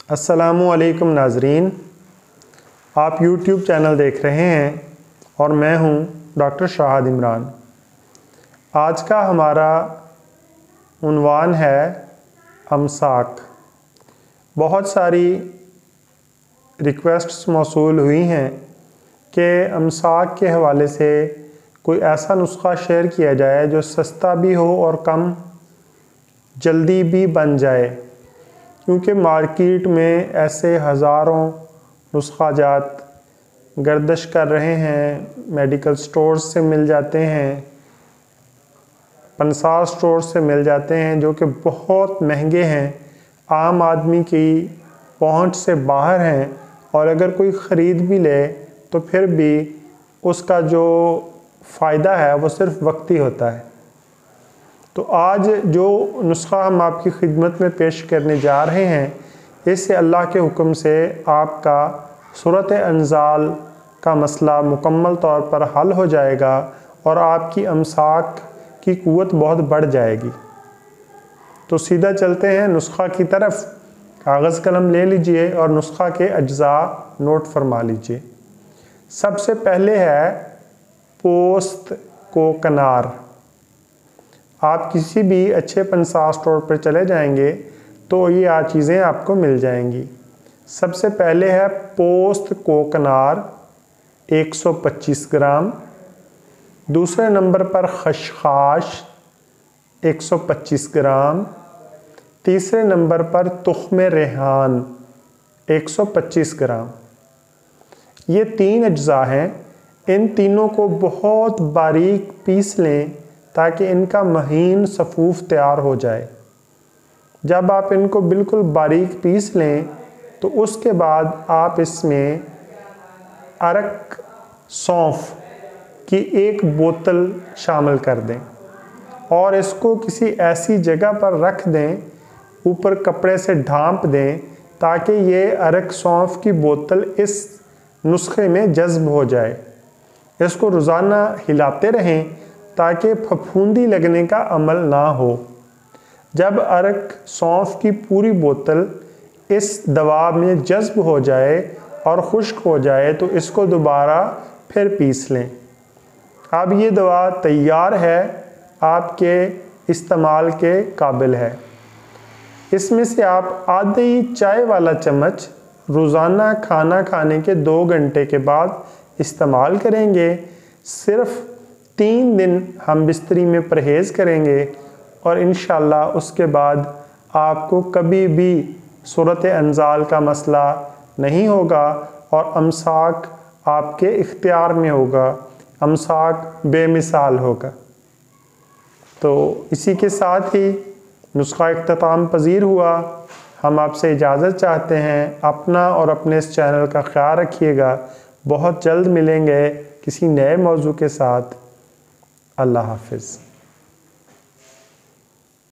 अस्सलामुअलैकुम नाज़रीन, आप YouTube चैनल देख रहे हैं और मैं हूं डॉक्टर शाहद इमरान। आज का हमारा उन्वान है अमसाक। बहुत सारी रिक्वेस्ट्स मौसूल हुई हैं कि अमसाक के हवाले से कोई ऐसा नुस्खा शेयर किया जाए जो सस्ता भी हो और कम जल्दी भी बन जाए, क्योंकि मार्केट में ऐसे हज़ारों नुस्खा जात गर्दिश कर रहे हैं। मेडिकल स्टोर्स से मिल जाते हैं, पंसार स्टोर से मिल जाते हैं, जो कि बहुत महंगे हैं, आम आदमी की पहुंच से बाहर हैं, और अगर कोई ख़रीद भी ले तो फिर भी उसका जो फ़ायदा है वो सिर्फ़ वक्ती होता है। तो आज जो नुस्खा हम आपकी खिदमत में पेश करने जा रहे हैं, इससे अल्लाह के हुक्म से आपका सूरत अंजाल का मसला मुकम्मल तौर पर हल हो जाएगा और आपकी अमसाक की क़ुव्वत बहुत बढ़ जाएगी। तो सीधा चलते हैं नुस्खा की तरफ। कागज़ कलम ले लीजिए और नुस्खा के अज्जा नोट फरमा लीजिए। सबसे पहले है पोस्त कोकनार। आप किसी भी अच्छे पंसार स्टोर पर चले जाएंगे तो ये चीज़ें आपको मिल जाएंगी। सबसे पहले है पोस्त कोकनार 125 ग्राम। दूसरे नंबर पर खशखाश 125 ग्राम। तीसरे नंबर पर तुख्मे रेहान 125 ग्राम। ये तीन अज्जा हैं। इन तीनों को बहुत बारीक पीस लें ताकि इनका महीन सफ़ूफ तैयार हो जाए। जब आप इनको बिल्कुल बारीक पीस लें तो उसके बाद आप इसमें अरक सौंफ की 1 बोतल शामिल कर दें और इसको किसी ऐसी जगह पर रख दें, ऊपर कपड़े से ढांप दें, ताकि ये अरक सौंफ की बोतल इस नुस्खे में जज्ब हो जाए। इसको रोज़ाना हिलाते रहें ताकि फफूंदी लगने का अमल ना हो। जब अरक सौंफ की पूरी बोतल इस दवा में जज्ब हो जाए और खुश्क हो जाए तो इसको दोबारा फिर पीस लें। अब ये दवा तैयार है, आपके इस्तेमाल के काबिल है। इसमें से आप आधी चाय वाला चम्मच रोज़ाना खाना खाने के 2 घंटे के बाद इस्तेमाल करेंगे। सिर्फ़ 3 दिन हम बिस्तरी में परहेज़ करेंगे और इंशाअल्लाह उसके बाद आपको कभी भी सूरत अंजाल का मसला नहीं होगा और अमसाक आपके इख्तियार में होगा। अमसाक बेमिसाल होगा। तो इसी के साथ ही नुस्खा इख्तिताम पजीर हुआ। हम आपसे इजाज़त चाहते हैं। अपना और अपने इस चैनल का ख्याल रखिएगा। बहुत जल्द मिलेंगे किसी नए मौजू के साथ। अल्लाह हाफ़िज़।